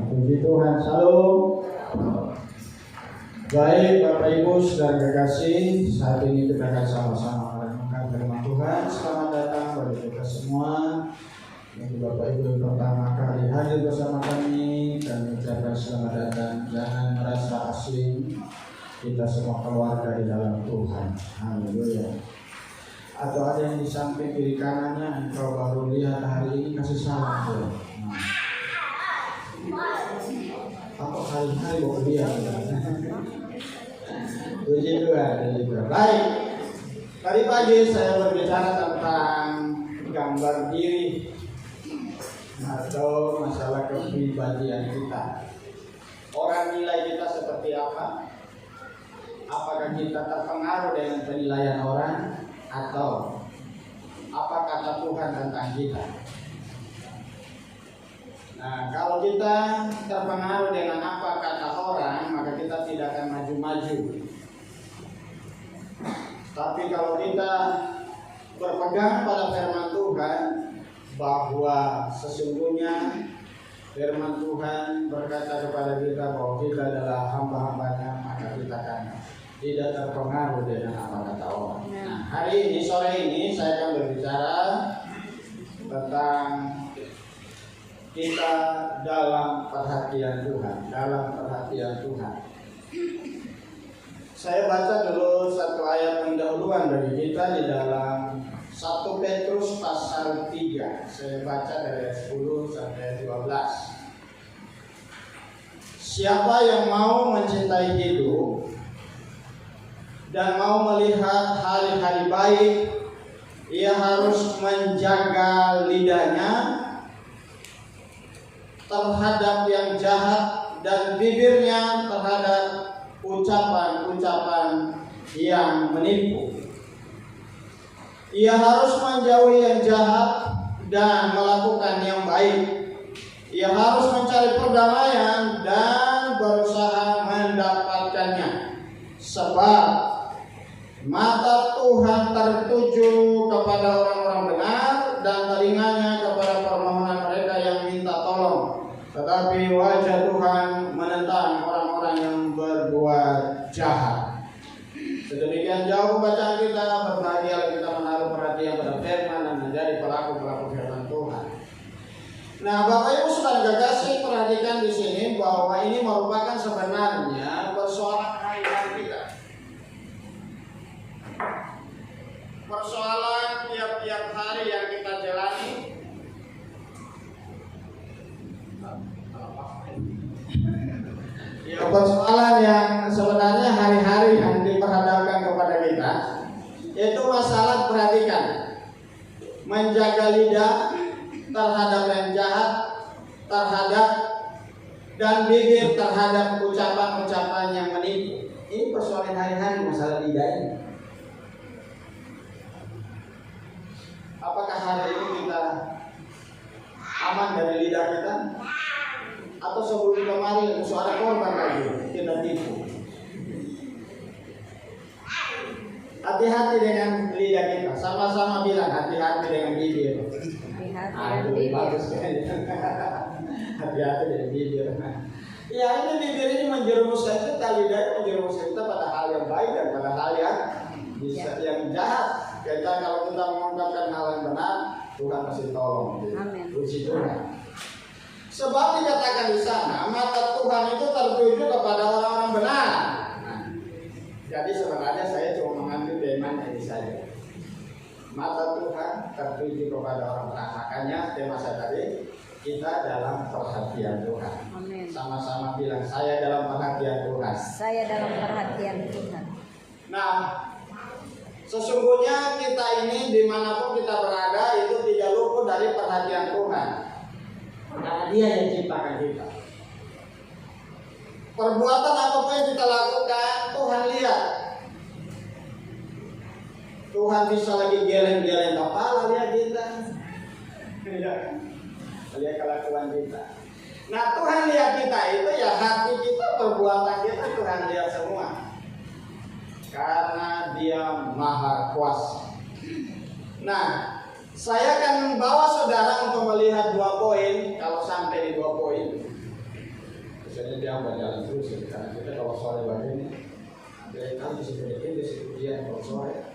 Puji Tuhan, salam. Baik Bapak Ibu saudara kekasih, saat ini kita akan sama-sama merenungkan firman Tuhan. Selamat datang bagi kita semua. Bagi Bapak Ibu yang pertama kali hadir bersama kami ucapkan selamat datang. Jangan merasa asing, kita semua keluarga di dalam Tuhan. Haleluya. Atau ada yang di samping kiri kanannya, engkau baru lihat hari ini, kasih salam Tuhan. Apa hari-hari bawa dia? Puji Tuhan, puji Tuhan. Baik, tadi pagi saya berbicara tentang gambar diri atau masalah kepribadian kita. Orang nilai kita seperti apa? Apakah kita terpengaruh dengan penilaian orang atau apa kata Tuhan tentang kita? Nah, kalau kita terpengaruh dengan apa kata orang, maka kita tidak akan maju-maju. Tapi kalau kita berpegang pada firman Tuhan, bahwa sesungguhnya firman Tuhan berkata kepada kita bahwa kita adalah hamba-hambanya, maka kita akan tidak terpengaruh dengan apa kata orang. Nah, hari ini, sore ini saya akan berbicara tentang kita dalam perhatian Tuhan, Saya baca dulu satu ayat pendahuluan bagi kita di dalam 1 Petrus pasal 3. Saya baca dari ayat 10 sampai 12. Siapa yang mau mencintai hidup dan mau melihat hari-hari baik, ia harus menjaga lidahnya terhadap yang jahat dan bibirnya terhadap ucapan-ucapan yang menipu. Ia harus menjauhi yang jahat dan melakukan yang baik. Ia harus mencari perdamaian dan berusaha mendapatkannya. Sebab mata Tuhan tertuju kepada orang-orang benar dan telinganya kepada permohonan mereka yang minta tolong. Tetapi wajah Tuhan menentang orang-orang yang berbuat jahat. Sedemikian jauh pembacaan kita. Berbahagialah kita menaruh perhatian pada firman dan menjadi pelaku-pelaku firman Tuhan. Nah, Bapak Ibu saudara kekasih, perhatikan di sini bahwa ini merupakan sebenarnya persoalan hari-hari kita. Persoalan tiap-tiap hari yang kita jalani. Ya, persoalan yang sebenarnya hari-hari yang diperhadapkan kepada kita, itu masalah, perhatikan, menjaga lidah terhadap yang jahat, terhadap dan bibir terhadap ucapan-ucapan yang menipu. Ini persoalan hari-hari, masalah lidah ini. Apakah hari ini kita aman dari lidah kita? Atau sebelum kemarin suara korban lagi kita tipu? Hati-hati dengan lidah kita. Sama-sama bilang hati-hati dengan bibir. Hati-hati bagus sekali. Hati-hati dengan bibir. Ya, ini bibir ini menjerumuskan kita, lidah ini menjerumuskan kita pada hal yang baik dan pada hal yang bisa yang jahat. Kita kalau kita mengungkapkan hal yang benar, Tuhan pasti tolong. Amin. Puji Tuhan. Sebab dikatakan di sana, mata Tuhan itu tertuju kepada orang-orang benar. Nah, jadi sebenarnya saya cuma mengambil tema ini saja. Mata Tuhan tertuju kepada orang benar. Makanya tema saya tadi, kita dalam perhatian Tuhan. Amin. Sama-sama bilang, saya dalam perhatian Tuhan. Saya dalam perhatian Tuhan. Nah, sesungguhnya kita ini dimanapun kita berada itu tidak luput dari perhatian Tuhan. Karena Dia yang ciptakan kita. Perbuatan apapun yang kita lakukan, Tuhan lihat. Tuhan bisa lagi geleng-geleng kepala lihat kita. Lihat kelakuan kita. Nah, Tuhan lihat kita itu ya hati kita, perbuatan kita Tuhan lihat semua. Karena Dia Maha Kuasa. Nah, saya akan membawa saudara untuk melihat 2 poin. Kalau sampai di 2 poin, Misalnya dia berjalan terus, karena kita kalau sore begini, ada kali sebenarnya di situ dia kalau sore.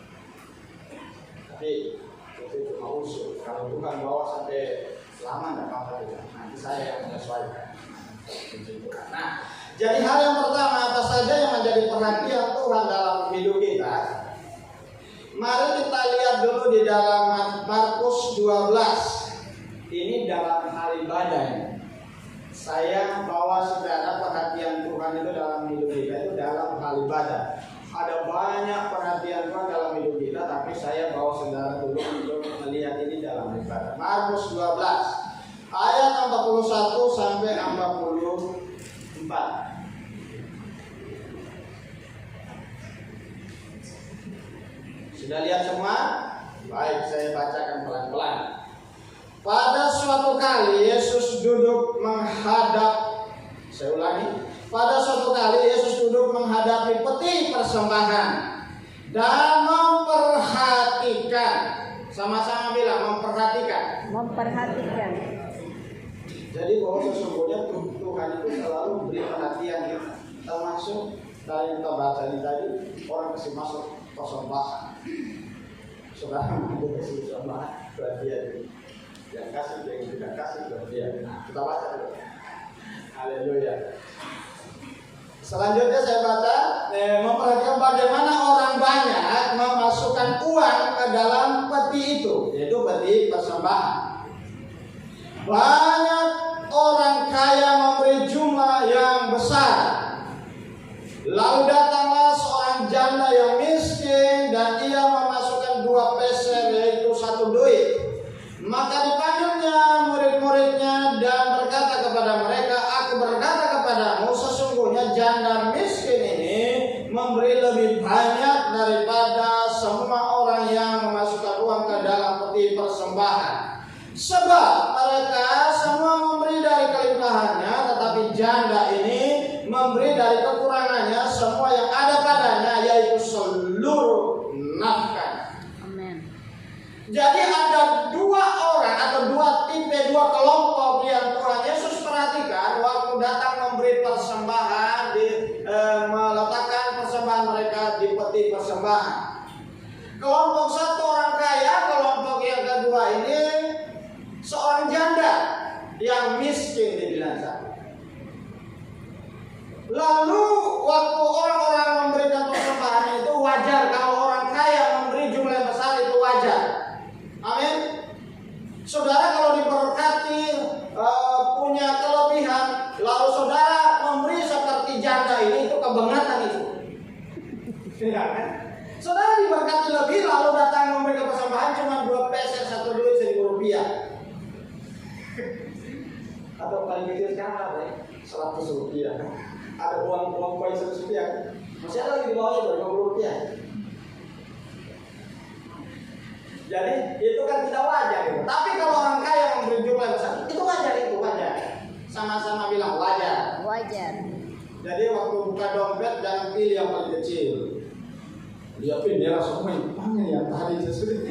Tapi itu cuma usul. Kalau bukan bawa sampai lama nggak apa-apa juga. Nanti saya yang menyesuaikan. Nah, jadi hal yang pertama apa saja yang menjadi perhatian Tuhan dalam hidup kita? Mari kita lihat dulu di dalam Markus 12. Ini dalam hal ibadah. Saya bawa saudara perhatian Tuhan itu dalam hidup kita itu dalam hal ibadah. Ada banyak perhatian Tuhan dalam hidup kita, tapi saya bawa saudara dulu untuk melihat ini dalam ibadah. Markus 12 ayat 41 sampai 44. Sudah lihat semua? Baik, saya bacakan pelan-pelan. Pada suatu kali Yesus duduk menghadap, saya ulangi. Pada suatu kali Yesus duduk menghadapi peti persembahan dan memperhatikan. Sama-sama bilang memperhatikan. Memperhatikan. Jadi bahwa sesungguhnya Tuhan itu selalu beri perhatian kita. Termasuk dari yang kita baca ini tadi, orang kasih masuk persembahan. Saudara mau kasih persembahan, perhatian. Yang kasih, yang tidak kasih, perhatian. Nah, kita baca dulu. Haleluya. Selanjutnya saya baca, memperhatikan bagaimana orang banyak memasukkan uang ke dalam peti itu, yaitu peti persembahan. Banyak orang kaya memberi jumlah yang besar. Lalu datanglah seorang janda yang miskin dan ia memasukkan 2 peser, yaitu 1 duit. Maka dipanggilnya murid-muridnya dan berkata kepada mereka, aku berkata kepadamu, sesungguhnya janda miskin ini memberi lebih banyak daripada semua orang yang memasukkan uang ke dalam peti persembahan. Sebab mereka semua memberi dari kelimpahannya, tetapi janda ini memberi dari kekurangannya semua yang ada padanya, yaitu seluruh nafkah. Jadi ada 2 orang atau 2 tipe, 2 kelompok yang Tuhan Yesus perhatikan waktu datang memberi persembahan, meletakkan persembahan mereka di peti persembahan. Kelompok satu orang kaya, kelompok yang kedua ini seorang janda yang miskin dibilang satu. Lalu waktu orang-orang memberikan persembahan itu wajar, kalau orang kaya memberi jumlah yang besar itu wajar. Amin. Saudara kalau diberkati punya kelebihan, lalu saudara memberi seperti janda ini, itu kebangetan itu. Ya kan? Saudara diberkati lebih lalu datang memberi persembahan cuma 2 peser, 1 duit, 1.000 rupiah. Atau paling kecil sekarang apa ya? 100 rupiah. Ada uang koin 100 rupiah. Masih ada lagi di bawahnya 20 rupiah. Jadi itu kan tidak wajar gitu. Tapi kalau orang kaya memberi jumlah besar, itu wajar, itu wajar. Sama-sama bilang wajar. Wajar. Jadi waktu buka dompet jangan pilih yang paling kecil. Dia pilih semua yang banyak yang tadi sesuai.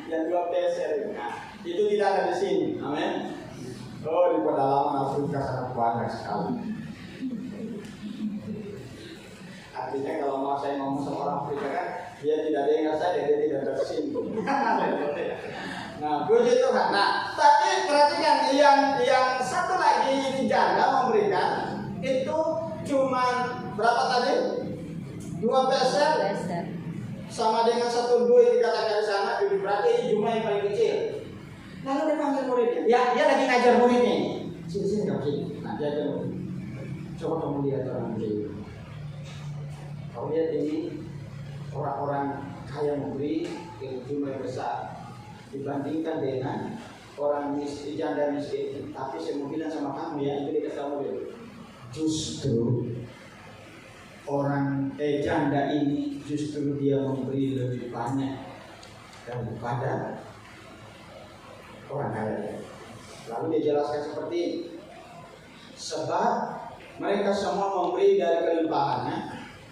Yang 2 peser. Nah, itu tidak ada di sini. Amin. Oh, di pedalaman Afrika sangat banyak sekali. Artinya kalau mau saya ngomong sama orang Afrika kan, dia tidak dengar saya, dia tidak tersinggung. Nah, puji Tuhan. Nah, tapi perhatikan yang satu lagi ini janda memberikan itu cuma berapa tadi? 2 peser sama dengan 1 duit dikatakan di sana, berarti jumlah yang paling kecil. Lalu dia panggil muridnya. Ya, dia lagi ngajar muridnya. Sini kamu sini. Nah, dia ajar murid. Coba kamu lihat orang ini. Kamu lihat ini orang-orang kaya memberi yang jumlah yang besar dibandingkan dengan orang miskin, janda miskin. Tapi saya mau bilang sama kamu ya, itu dikasih kamu dulu. Justru orang janda ini justru dia memberi lebih banyak daripada orang kaya. Lalu dia jelaskan seperti ini. Sebab mereka semua memberi dari kelimpahannya,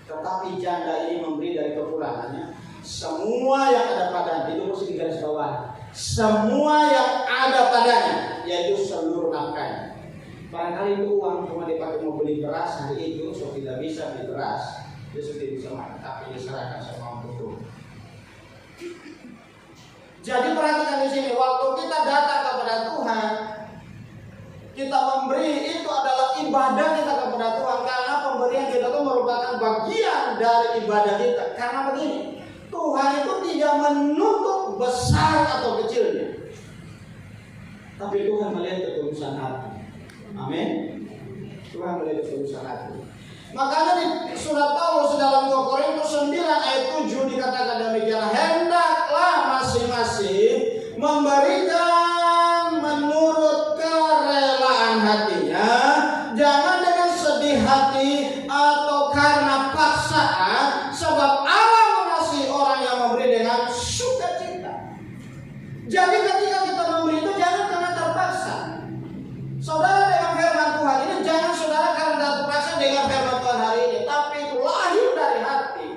tetapi janda ini memberi dari kekurangannya. Semua yang ada padanya, itu mesti digaris bawah. Semua yang ada padanya, yaitu seluruh nafkahnya. Barangkali itu uang cuma dipakai mau beli beras hari itu, so tidak bisa beli beras, dia sudah bisa makan, tapi diserahkan sama orang tua. Jadi perhatikan di sini, waktu kita datang kepada Tuhan, kita memberi itu adalah ibadah kita kepada Tuhan, karena pemberian kita itu merupakan bagian dari ibadah kita. Karena begini, Tuhan itu tidak menuntut besar atau kecilnya, tapi Tuhan melihat ketulusan hati. Amin. Tuhan melihat ketulusan hati. Makanya di surat Paulus dalam 2 Korintus 9 ayat 7 dikatakan demikian, hendaklah masing-masing memberikan menurut kerelaan hatinya, jangan dengan sedih hati atau karena paksaan, sebab Allah mengasihi orang yang memberi dengan sukacita. Jadi ketika kita memberi itu jangan karena terpaksa. Saudara, dengan firman Tuhan ini jangan saudara karena terpaksa dengan firman Tuhan hari ini, tapi itu lahir dari hati,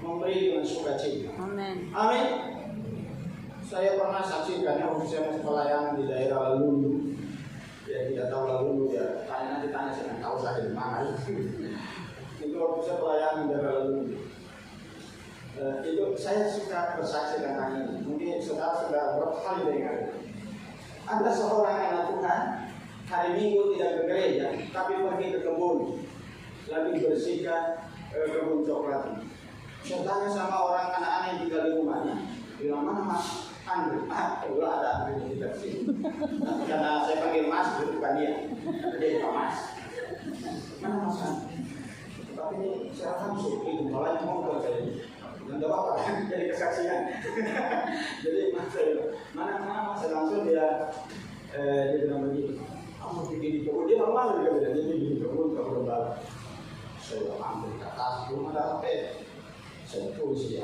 memberi dengan sukacita. Amin. Amin. Saya pernah saksikan ya, waktu saya masih pelayanan di daerah Lalundu. Ya tidak tahu Lalundu ya, nanti tanya saya tahu saya di mana. Itu waktu saya pelayanan di daerah Lalundu. Itu saya suka bersaksi tentang ini. Mungkin saudara sudah berapa kali dengar. Ada seorang anak Tuhan hari Minggu tidak ke gereja, tapi pergi ke kebun, lalu bersihkan kebun coklat. Saya tanya sama orang anak-anak yang tinggal di rumahnya, bilang mana Mas Andri? Kalau ada Andri di sini. Karena saya panggil Mas, itu bukan dia. Dia Pak Mas. Mana Mas Andri? Tapi ini saya langsung itu malahnya mau ke saya. Tidak apa-apa, jadi kesaksian. Jadi Mas, mana Mas, langsung dia bilang begini. Kamu pergi di kebun, dia malu dia bilang, jadi di kebun kalau balik. Saya ambil ke atas, belum ada HP. Saya tulis di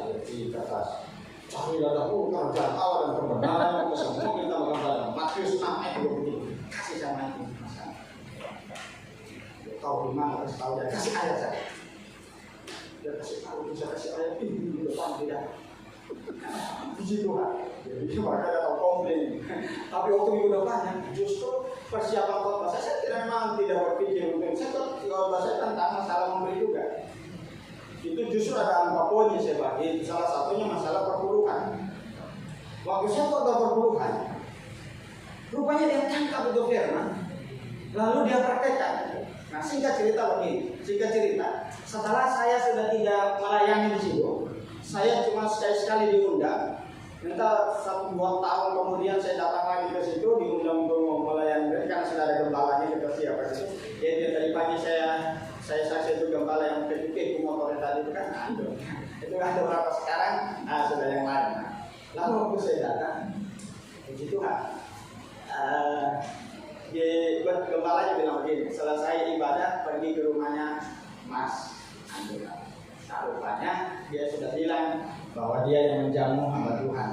atas. Carilah dahulu kerjaan Allah dan kebenaran yang semua kita mengatakan Matius 6 ayat 20. Kasih sama itu masalah. Tahu di mana harus tahu dan kasih ayat saja. Dia kasih tahu, bisa kasih ayat ini di depan tidak. Puji Tuhan. Jadi mereka ada tahu komplain. Tapi waktu minggu depannya justru persiapan khotbah saya memang tidak berpikir mungkin saya khotbah saya tentang masalah memberi juga. Itu justru ada 4 poin yang saya bagi. Salah satunya masalah perpuluhan. Waktu saya khotbah perpuluhan, rupanya dia tangkap itu firman, lalu dia praktekkan. Nah, singkat cerita begini. Singkat cerita, setelah saya sudah tidak melayani di situ, saya cuma sekali diundang. Entah 1-2 tahun kemudian saya datang lagi ke situ, diundang untuk melayani karena sudah ada gembalanya kita siapkan itu. Jadi tadi pagi saya saksi itu gembala yang PPP motornya tadi itu kan ada. Itu ada berapa sekarang? Sudah yang lain. Lalu waktu saya datang, puji Tuhan. Gembalanya bilang begini, selesai ibadah pergi ke rumahnya Mas Andri. Nah, rupanya dia sudah bilang bahwa dia yang menjamu hamba Tuhan.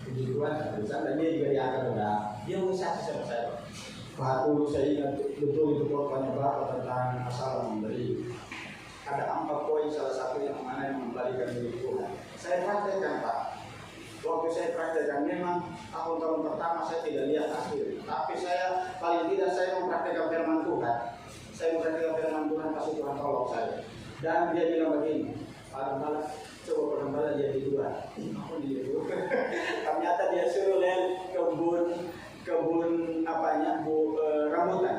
Puji Tuhan, dan dia juga diangkat udah. Dia mengusahakan sama saya. Waktu saya ingat betul itu khotbahnya Bapak tentang masalah memberi. Ada 4 poin, salah satu yang mana yang membalikan diri Tuhan. Saya praktekkan Pak. Waktu saya praktekkan memang tahun-tahun pertama saya tidak lihat hasil. Tapi saya paling tidak saya mempraktekkan firman Tuhan. Saya mempraktekkan firman Tuhan, kasih Tuhan tolong saya. Dan dia bilang begini, Pak Gembala, coba Pak Gembala jadi 2. Aku dia 2. Ternyata dia suruh lihat kebun rambutan.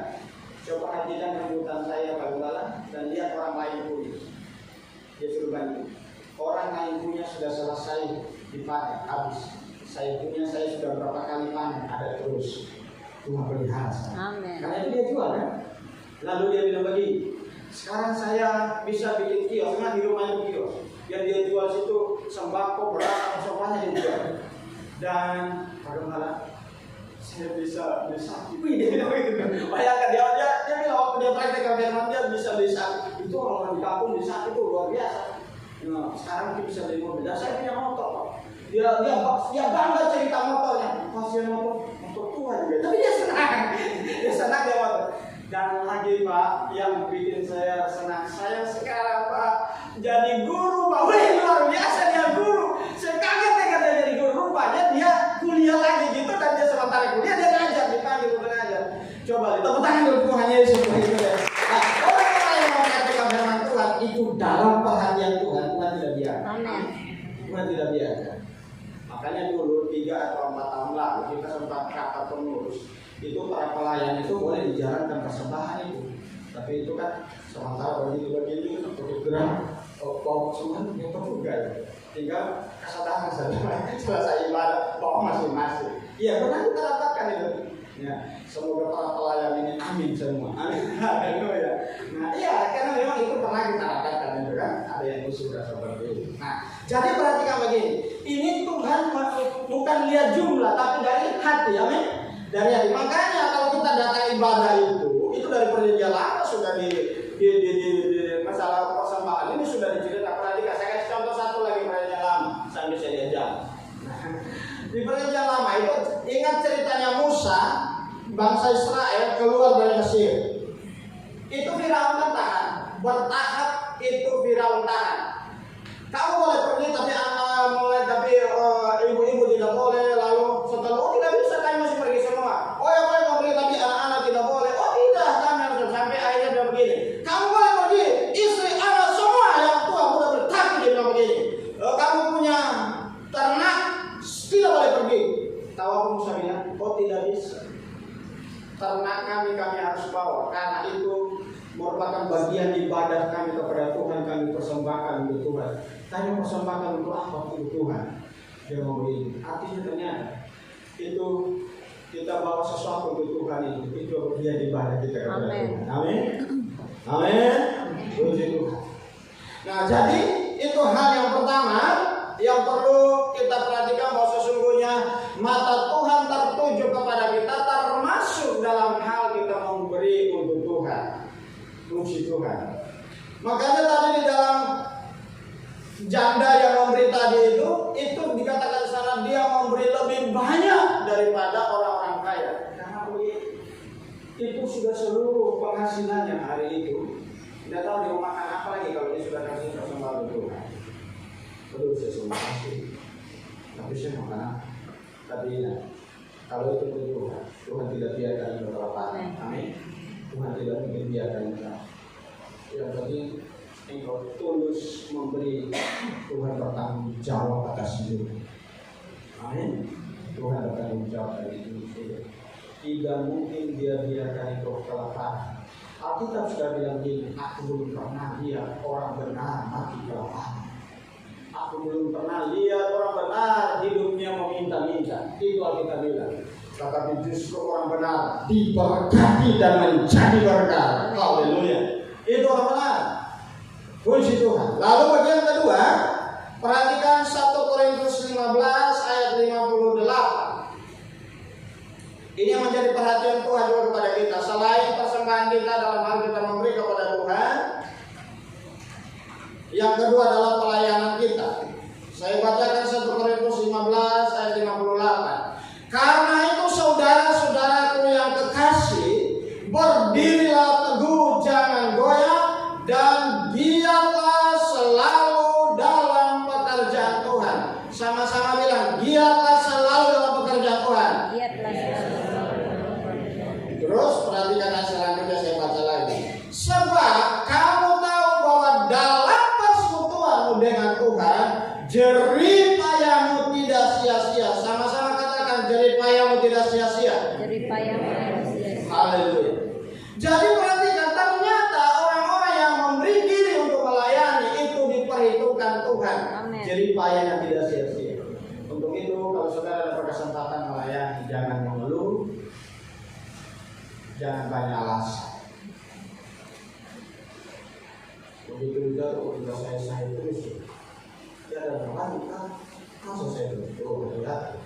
Coba perhatikan rambutan saya Pak Gembala dan lihat orang lain punya. Dia suruh banding. Orang lain punya sudah selesai dipanen habis. Saya punya sudah berapa kali panen ada terus. Tuhan pelihara saya. Amin. Karena itu dia jual kan. Lalu dia bilang begini, sekarang saya bisa bikin kios, karena di rumahnya kios. Yang dia jual situ sembako, beras, semuanya dia jual. Dan bagaimana saya bisa beli sapi? Dia bilang begitu. Bayangkan dia bilang waktu dia praktek firman dia bisa beli sapi. Itu orang di kampung beli sapi itu luar biasa. Nah, sekarang dia bisa beli mobil. Dan saya punya motor, Pak. Dia bangga cerita motornya. Pasien motor tua juga. Tapi dia senang dia motor. Dan lagi Pak, yang bikin saya senang, saya sekarang Pak jadi guru Pak. Wih, luar biasa dia guru. Saya kaget dia jadi guru. Rupanya dia kuliah lagi gitu, dan dia sementara kuliah dia ngajar, dipanggil untuk ngajar. Coba tepuk tangan dulu Tuhan Yesus. Nah, orang-orang yang memperhatikan firman Tuhan itu dalam perhatian Tuhan, Tuhan tidak biarkan. Amin. Tuhan tidak biarkan. Makanya dulu 3 atau 4 tahun lalu kita sempat rapat pengurus. Itu para pelayan itu boleh dijalankan persembahan itu. Tapi itu kan sementara begini bergerak, semua itu juga. Tinggal kesadaran saja. Selesai ibadah, bawa masing-masing. Iya, pernah kita rapatkan itu. Ya, semoga para pelayan ini amin semua. Amin. Haleluya. Nah, iya, karena memang itu pernah kita rapatkan itu kan. Ada yang sudah seperti itu. Nah, jadi perhatikan begini. Ini Tuhan bukan lihat jumlah, tapi dari hati. Amin. Dari hati. Makanya kalau kita datang ibadah itu dari perjanjian lama sudah di masalah persembahan ini sudah diceritakan. Perhatikan, saya kasih contoh satu lagi perjanjian lama sambil saya diajak. Di perjanjian lama itu ingat ceritanya Musa, bangsa Israel keluar dari Mesir. Itu Firaun tahan, bertahap itu Firaun tahan. Kamu boleh pergi tapi ibu-ibu tidak boleh. Lalu setelah tidak bisa, kami masih pergi semua. Oh ya boleh pergi tapi anak-anak tidak boleh. Oh tidak, kami harus sampai akhirnya dia begini. Kamu boleh pergi, istri, anak semua yang tua muda bertaki dia bilang begini. Kamu punya ternak tidak boleh pergi. Tahu apa Musa bilang? Oh tidak bisa. Ternak kami harus bawa karena itu merupakan bagian ibadah kami kepada Tuhan. Kami persembahkan untuk Tuhan. Kami persembahkan untuk apa? Untuk Tuhan. Dia ngomong ini. Artinya ternyata itu kita bawa sesuatu untuk Tuhan itu bagian ibadah kita kepada Tuhan. Amin. Amin. Puji Tuhan. Nah, jadi itu hal yang pertama yang perlu kita perhatikan, bahwa sesungguhnya mata Tuhan tertuju kepada kita, termasuk dalam hal kita memberi untuk Tuhan. Puji Tuhan. Makanya tadi di dalam janda yang memberi tadi itu dikatakan di sana dia memberi lebih banyak daripada orang-orang kaya. Karena itu sudah seluruh penghasilannya hari itu. Tidak tahu dia makan apa lagi kalau dia sudah kasih persembahan untuk Tuhan. Betul, saya semua kasih. Tapi saya makan apa? Tapi kalau itu untuk Tuhan, Tuhan tidak biarkan kita kelaparan. Amin. Tuhan tidak mungkin biarkan kita. Yang penting engkau tulus memberi, Tuhan bertanggung jawab atas hidup. Amin. Tuhan bertanggung jawab dari hidup. Tidak mungkin dia biarkan engkau kelaparan. Alkitab sudah bilang gini, aku belum pernah lihat orang benar mati kelaparan. Aku belum pernah lihat orang benar hidupnya meminta-minta. Itu Alkitab bilang. Tetapi justru orang benar diberkati dan menjadi berkah. Haleluya. Itu orang benar. Puji Tuhan. Lalu bagian kedua, perhatikan 1 Korintus 15 ayat 58. Ini yang menjadi perhatian Tuhan juga kepada kita. Selain persembahan kita dalam hal kita memberi kepada Tuhan, yang kedua adalah pelayanan kita. Saya bacakan 1 Korintus 15 ayat 58. Karena itu saudara-saudaraku yang kekasih, berdirilah teguh, jangan goyah, dan giatlah selalu dalam pekerjaan Tuhan. Sama-sama bilang, giatlah selalu dalam pekerjaan Tuhan. Giatlah selalu. Terus perhatikan yang selanjutnya, saya baca lagi. Sebab kamu tahu bahwa dalam persekutuanmu dengan Tuhan, jerih payahmu tidak sia-sia. Sama-sama katakan, jerih payahmu tidak sia-sia. Jerih payahmu tidak sia-sia. Haleluya. Jadi perhatikan, ternyata orang-orang yang memberi diri untuk melayani itu diperhitungkan Tuhan. Amen. Jerih payahnya tidak sia-sia. Untuk itu kalau saudara ada kesempatan melayani, jangan mengeluh, jangan banyak alasan. Begitu juga kalau saya terus, ya ada berlalu kan, masa saya terus, lihat.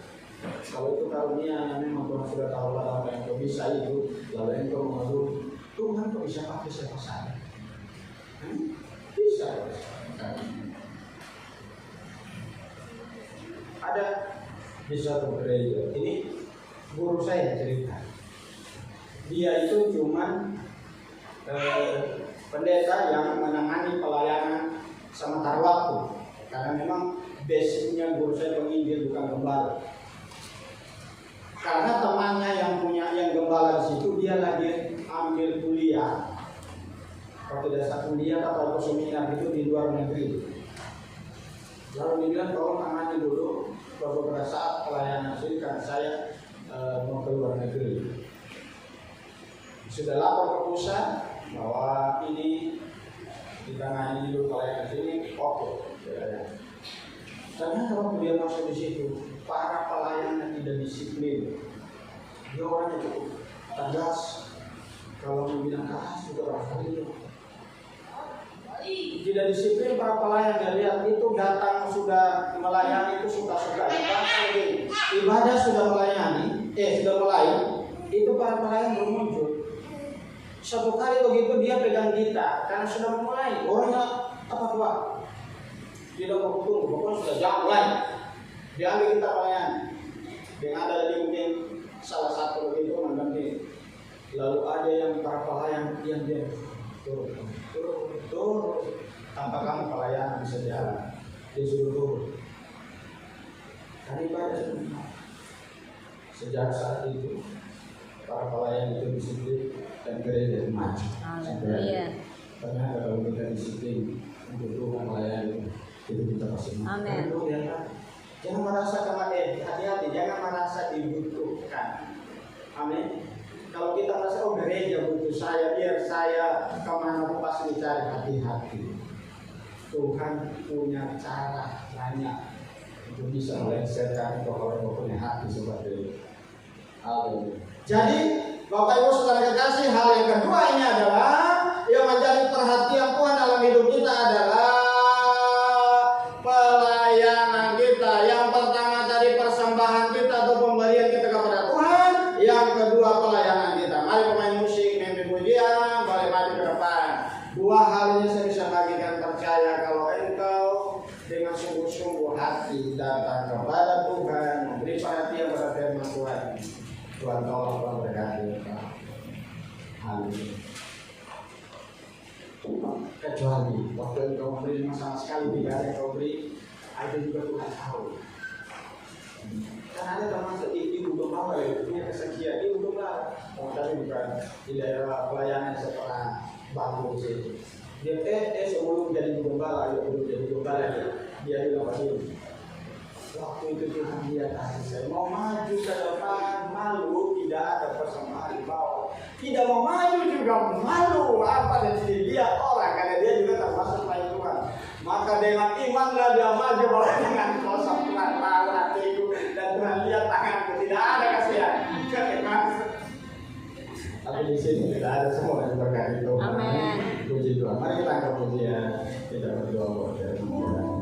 Kalau itu karunia yang memang Tuhan sudah tahu apa yang kau bisa itu, lalu engkau mengeluh, Tuhan kau bisa pakai siapa saja? Bisa. Ada di suatu gereja, ini guru saya cerita. Dia itu cuman pendeta yang menangani pelayanan sementara waktu, karena memang basicnya guru saya penginjil bukan gembala. Karena temannya yang gembala di situ, dia lagi ambil kuliah. Kalau tidak satu kuliah atau seminar itu di luar negeri. Lalu dia bilang tolong tangani dulu beberapa saat pelayanan sini karena saya mau ke luar negeri. Sudah lapor ke pusat bahwa ini ditangani dulu pelayanan sini, oke. Ternyata waktu dia masuk di situ, para pelayan yang tidak disiplin, dia orangnya cukup tegas. Kalau mau bilang keras juga barangkali itu. Tidak disiplin para pelayan, dia lihat itu datang sudah melayani itu suka-suka. Ibadah sudah melayani, sudah mulai, itu para pelayan belum muncul. Satu kali begitu dia pegang gitar karena sudah mulai, orangnya apa tua? Tidak mau tunggu, pokoknya sudah jam mulai. Dia ambil gitar pelayan, yang ada di mungkin salah satu begitu mendampingi. Lalu ada yang para pelayan yang dia turun, tanpa kamu pelayan bisa jalan, disuruh turun. Hari ibadah sejak saat itu para pelayan itu disiplin dan gereja maju. Ternyata kalau kita disiplin untuk Tuhan melayani itu kita pasti maju. Jangan merasa hati-hati, jangan merasa dibutuhkan. Amin. Kalau kita merasa gereja butuh saya, biar saya kemana pun pasti dicari, hati-hati. Tuhan punya cara banyak untuk bisa melengsarkan pokok-pokoknya hati seperti itu. Jadi Bapak Ibu Saudara kekasih, hal yang kedua ini adalah yang menjadi perhatian Tuhan dalam hidup kita adalah pelayanan kita. Yang pertama tadi persembahan kita atau pemberian kita kepada Tuhan. Yang kedua pelayanan kita. Mari pemain musik, memimpin pujian, boleh maju ke depan. Dua hal ini saya bisa bagikan, percaya kalau engkau dengan sungguh-sungguh hati datang kepada Tuhan, memberi perhatian pada firman Tuhan. Tuhan tolong memberkati engkau. Haleluya. Kecuali waktu engkau memberi sama sekali tidak ada yang kau beri, ada juga Tuhan tahu. Karena ada termasuk ibu gembala itu punya kesekian ibu gembala, tapi bukan di daerah pelayanan setelah bagus itu. Dia sebelum jadi ibu gembala, belum jadi gembala dia bilang begini. Waktu itu Tuhan lihat hati saya, mau maju ke depan malu, tidak ada persembahan di bawah, tidak mau maju juga malu, apa dan dilihat orang karena dia juga termasuk pelayan Tuhan. Maka dengan imanlah dia maju bahwa dengan kosong Tuhan tahu hatiku dan Tuhan lihat tanganku, tidak ada kasihan. Tapi di sini tidak ada semua yang berkati Tuhan. Amin. Puji Tuhan. Mari kita angkat pujian, kita berdoa buat Tuhan.